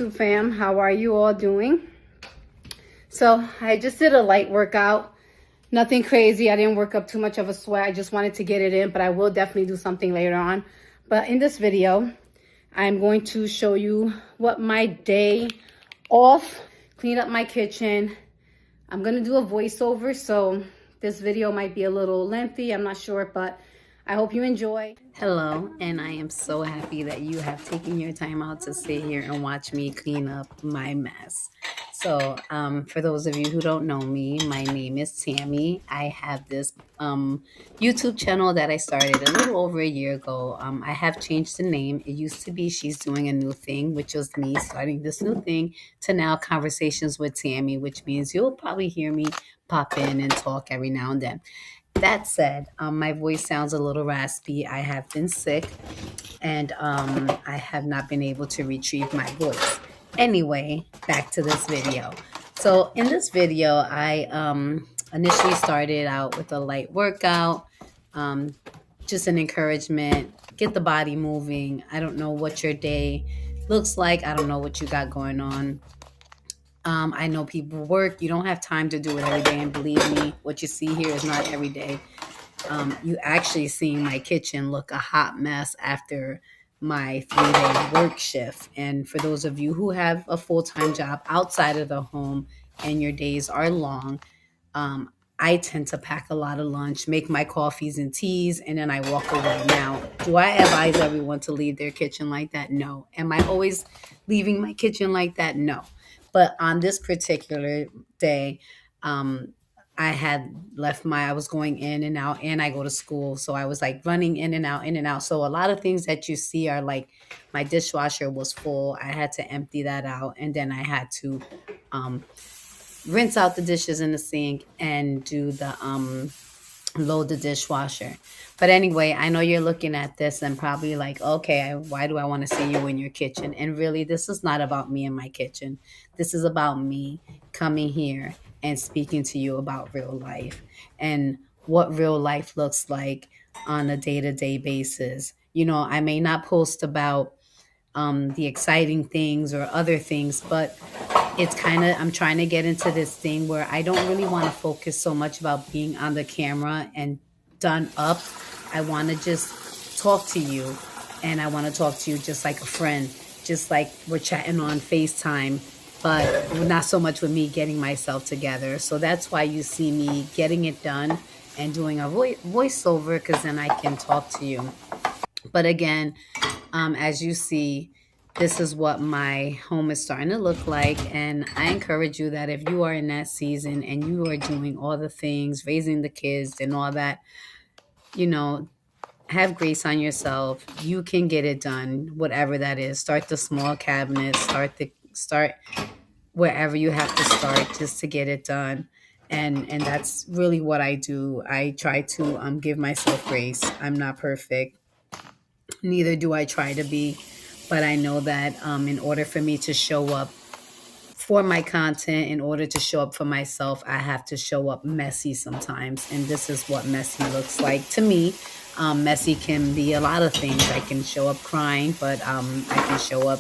YouTube fam. How are you all doing? So I just did a light workout. Nothing crazy. I didn't work up too much of a sweat. I just wanted to get it in, but I will definitely do something later on. But in this video, I'm going to show you what my day off, clean up my kitchen. I'm going to do a voiceover, so this video might be a little lengthy. I'm not sure, but I hope you enjoy. Hello, and I am so happy that you have taken your time out to sit here and watch me clean up my mess. So, for those of you who don't know me, my name is Tammy. I have this YouTube channel that I started a little over a year ago. I have changed the name. It used to be She's Doing a New Thing, which was me starting this new thing, to now Conversations with Tammy, which means you'll probably hear me pop in and talk every now and then. That said, my voice sounds a little raspy. I have been sick and I have not been able to retrieve my voice. Anyway, back to this video. So in this video, I initially started out with a light workout, just an encouragement, get the body moving. I don't know what your day looks like. I don't know what you got going on. I know people work. You don't have time to do it every day. And believe me, what you see here is not every day. You actually seeing my kitchen look a hot mess after my 3-day work shift. And for those of you who have a full-time job outside of the home and your days are long, I tend to pack a lot of lunch, make my coffees and teas, and then I walk away. Now, do I advise everyone to leave their kitchen like that? No. Am I always leaving my kitchen like that? No. But on this particular day, I had left I was going in and out, and I go to school. So I was like running in and out, in and out. So a lot of things that you see are like my dishwasher was full. I had to empty that out. And then I had to rinse out the dishes in the sink and do the load the dishwasher. But anyway, I know you're looking at this and probably like, okay, why do I want to see you in your kitchen? And really, this is not about me in my kitchen. This is about me coming here and speaking to you about real life and what real life looks like on a day-to-day basis. You know, I may not post about the exciting things or other things, but it's kind of, I'm trying to get into this thing where I don't really want to focus so much about being on the camera and done up. I want to just talk to you, and I want to talk to you just like a friend, just like we're chatting on FaceTime, but not so much with me getting myself together. So that's why you see me getting it done and doing a voiceover, because then I can talk to you. But again, as you see, this is what my home is starting to look like. And I encourage you that if you are in that season and you are doing all the things, raising the kids and all that, you know, have grace on yourself. You can get it done, whatever that is. Start the small cabinet, start wherever you have to start just to get it done. And that's really what I do. I try to give myself grace. I'm not perfect. Neither do I try to be. But I know that in order for me to show up for my content, in order to show up for myself, I have to show up messy sometimes. And this is what messy looks like to me. Messy can be a lot of things. I can show up crying, but I can show up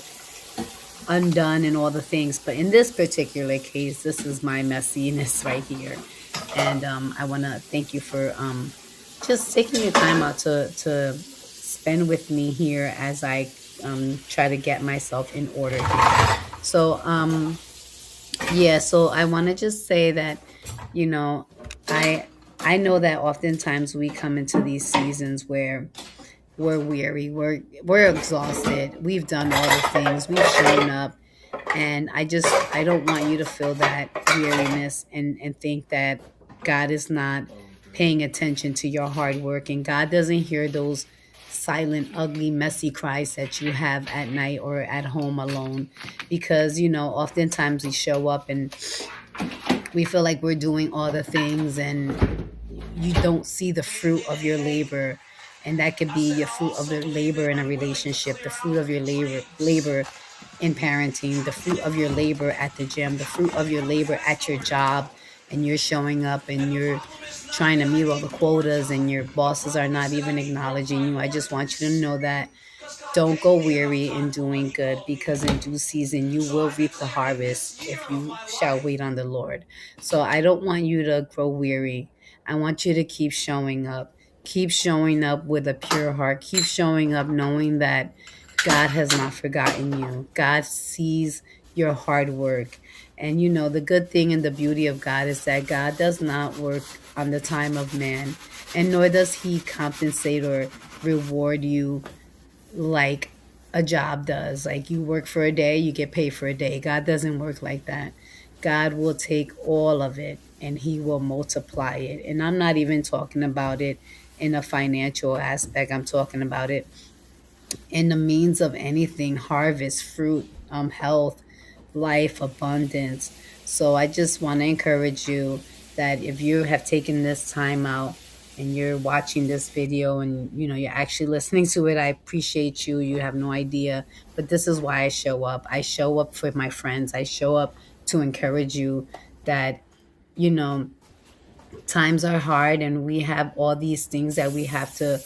undone and all the things. But in this particular case, this is my messiness right here. And I want to thank you for just taking your time out to spend with me here as I try to get myself in order here. So, yeah, so I want to just say that, you know, I know that oftentimes we come into these seasons where we're weary, we're exhausted, we've done all the things, we've shown up, and I don't want you to feel that weariness and think that God is not paying attention to your hard work, and God doesn't hear those silent, ugly, messy cries that you have at night or at home alone. Because, you know, oftentimes we show up and we feel like we're doing all the things and you don't see the fruit of your labor. And that could be your fruit of the labor in a relationship, the fruit of your labor in parenting, the fruit of your labor at the gym, the fruit of your labor at your job, and you're showing up and you're trying to meet all the quotas and your bosses are not even acknowledging you. I just want you to know that Don't go weary in doing good, because in due season you will reap the harvest if you shall wait on the Lord. So I don't want you to grow weary. I want you to keep showing up. Keep showing up with a pure heart. Keep showing up knowing that God has not forgotten you. God sees your hard work. And you know, the good thing and the beauty of God is that God does not work on the time of man, and nor does he compensate or reward you like a job does. Like you work for a day, you get paid for a day. God doesn't work like that. God will take all of it and he will multiply it. And I'm not even talking about it in a financial aspect. I'm talking about it in the means of anything: harvest, fruit, health, life, abundance. So I just want to encourage you that if you have taken this time out and you're watching this video and you know you're actually listening to it, I appreciate you. You have no idea, but this is why I show up. I show up for my friends. I show up to encourage you that you know times are hard and we have all these things that we have to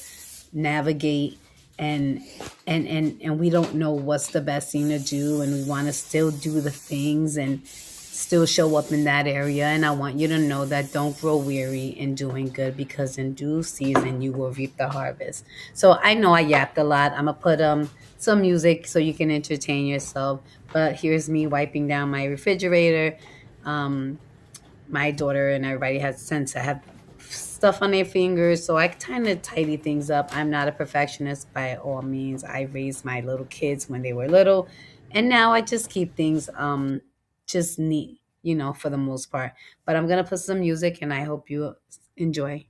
navigate, and and we don't know what's the best thing to do, and we want to still do the things and still show up in that area. And I want you to know that don't grow weary in doing good, because in due season you will reap the harvest. So I know I yapped a lot. I'm gonna put some music so you can entertain yourself, but here's me wiping down my refrigerator. um my daughter and everybody has tends to have stuff on their fingers, so I kind of tidy things up. I'm not a perfectionist by all means. I raised my little kids when they were little, and now I just keep things just neat, you know, for the most part. But I'm gonna put some music, and I hope you enjoy.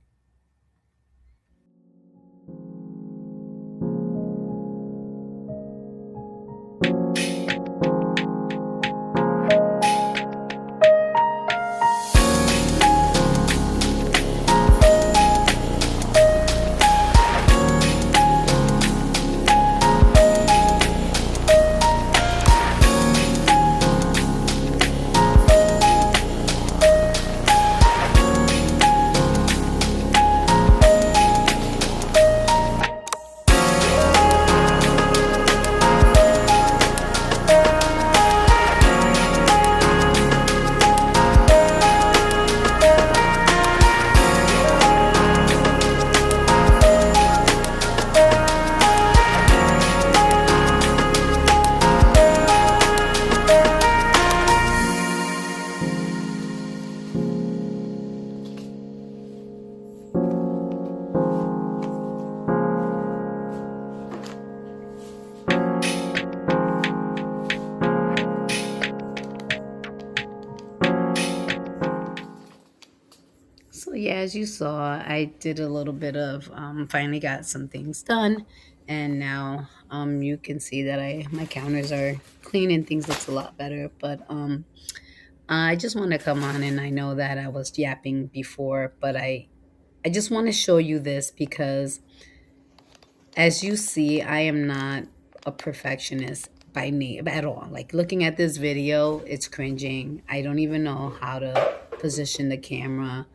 So yeah, as you saw, I did a little bit of finally got some things done, and now you can see that I my counters are clean and things looks a lot better. But I just want to come on, and I know that I was yapping before, but I just want to show you this because as you see, I am not a perfectionist by name at all. Like looking at this video, it's cringing. I don't even know how to position the camera,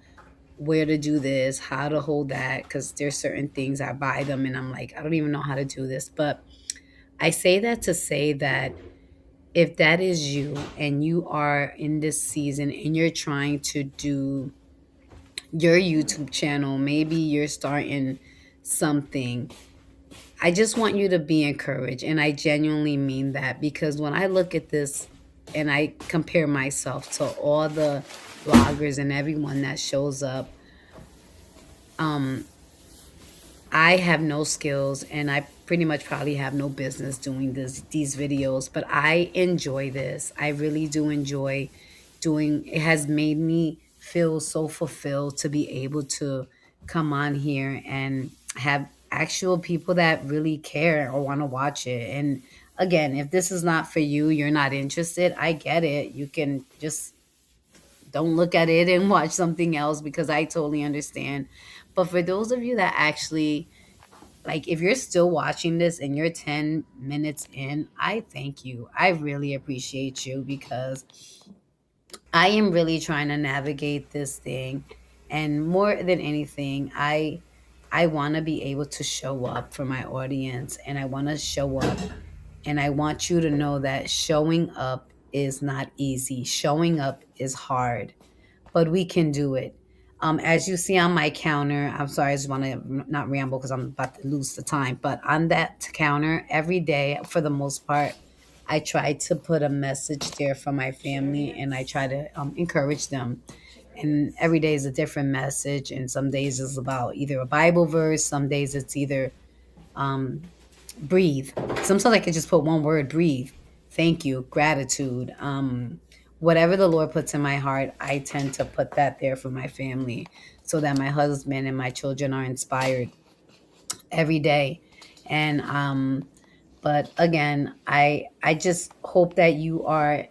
where to do this, how to hold that, because there's certain things I buy them and I'm like, I don't even know how to do this. But I say that to say that if that is you and you are in this season and you're trying to do your YouTube channel, maybe you're starting something, I just want you to be encouraged. And I genuinely mean that, because when I look at this and I compare myself to all the bloggers and everyone that shows up, um, I have no skills and I pretty much probably have no business doing these videos, but I enjoy this. I really do enjoy doing it. Has made me feel so fulfilled to be able to come on here and have actual people that really care or want to watch it. And again, if this is not for you, you're not interested, I get it. You can just don't look at it and watch something else, because I totally understand. But for those of you that actually, like, if you're still watching this and you're 10 minutes in, I thank you. I really appreciate you, because I am really trying to navigate this thing. And more than anything, I I want to be able to show up for my audience, and I want to show up, and I want you to know that showing up is not easy. Showing up is hard, but we can do it. As you see on my counter, I'm sorry, I just want to not ramble because I'm about to lose the time. But on that counter, every day, for the most part, I try to put a message there for my family, and I try to encourage them. And every day is a different message, and some days it's about either a Bible verse, some days it's either um, breathe. Sometimes I can just put one word: breathe, thank you, gratitude. Whatever the Lord puts in my heart, I tend to put that there for my family, so that my husband and my children are inspired every day. And but again, I just hope that you are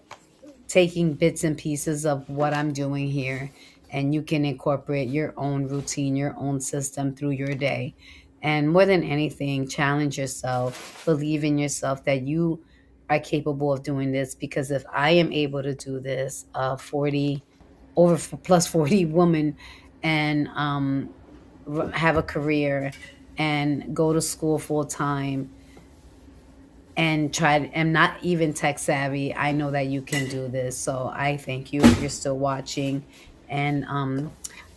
taking bits and pieces of what I'm doing here, and you can incorporate your own routine, your own system through your day. And more than anything, challenge yourself, believe in yourself that you are capable of doing this. Because if I am able to do this, 40 over plus 40 woman, and have a career and go to school full time and am not even tech savvy, I know that you can do this. So I thank you if you're still watching. And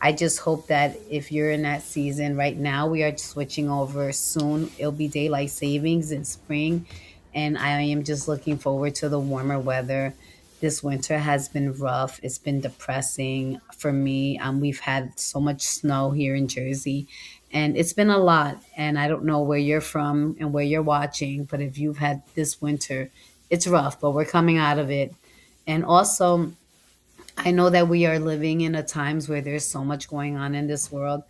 I just hope that if you're in that season right now, we are switching over soon. It'll be daylight savings in spring. And I am just looking forward to the warmer weather. This winter has been rough. It's been depressing for me. We've had so much snow here in Jersey, and it's been a lot. And I don't know where you're from and where you're watching, but if you've had this winter, it's rough, but we're coming out of it. And also, I know that we are living in a times where there's so much going on in this world,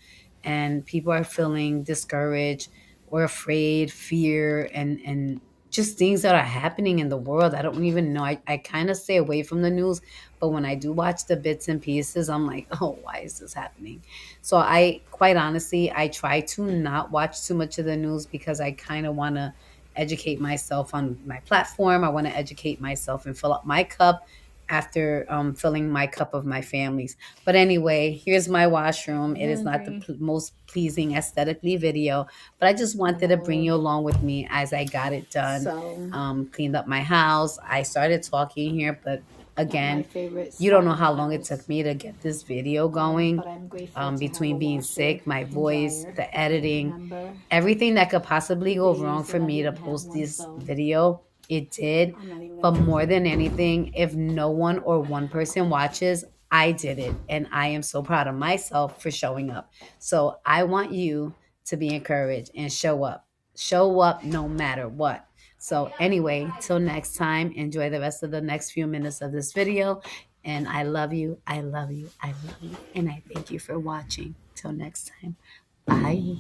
and people are feeling discouraged or afraid, fear, and just things that are happening in the world. I don't even know. I kind of stay away from the news, but when I do watch the bits and pieces, I'm like, oh, why is this happening? So I, quite honestly, I try to not watch too much of the news because I kind of want to educate myself on my platform. I want to educate myself and fill up my cup after filling my cup of my family's. But anyway, here's my washroom. It is not the most pleasing aesthetically video, but I just wanted to bring you along with me as I got it done. So, Cleaned up my house. I started talking here, but not my again, favorite you don't spot know in the how long it took house. me to get this video going. But I'm grateful to have a Between being washer sick, my and voice, dryer. the editing, Remember everything that could possibly the go wrong days for that I me to didn't have post one, this so video, it did. I'm not even But gonna more answer. than anything, if no one or one person watches, I did it. And I am so proud of myself for showing up. So I want you to be encouraged and show up. Show up no matter what. So, anyway, till next time, enjoy the rest of the next few minutes of this video. And I love you. I love you. I love you. And I thank you for watching. Till next time. Bye.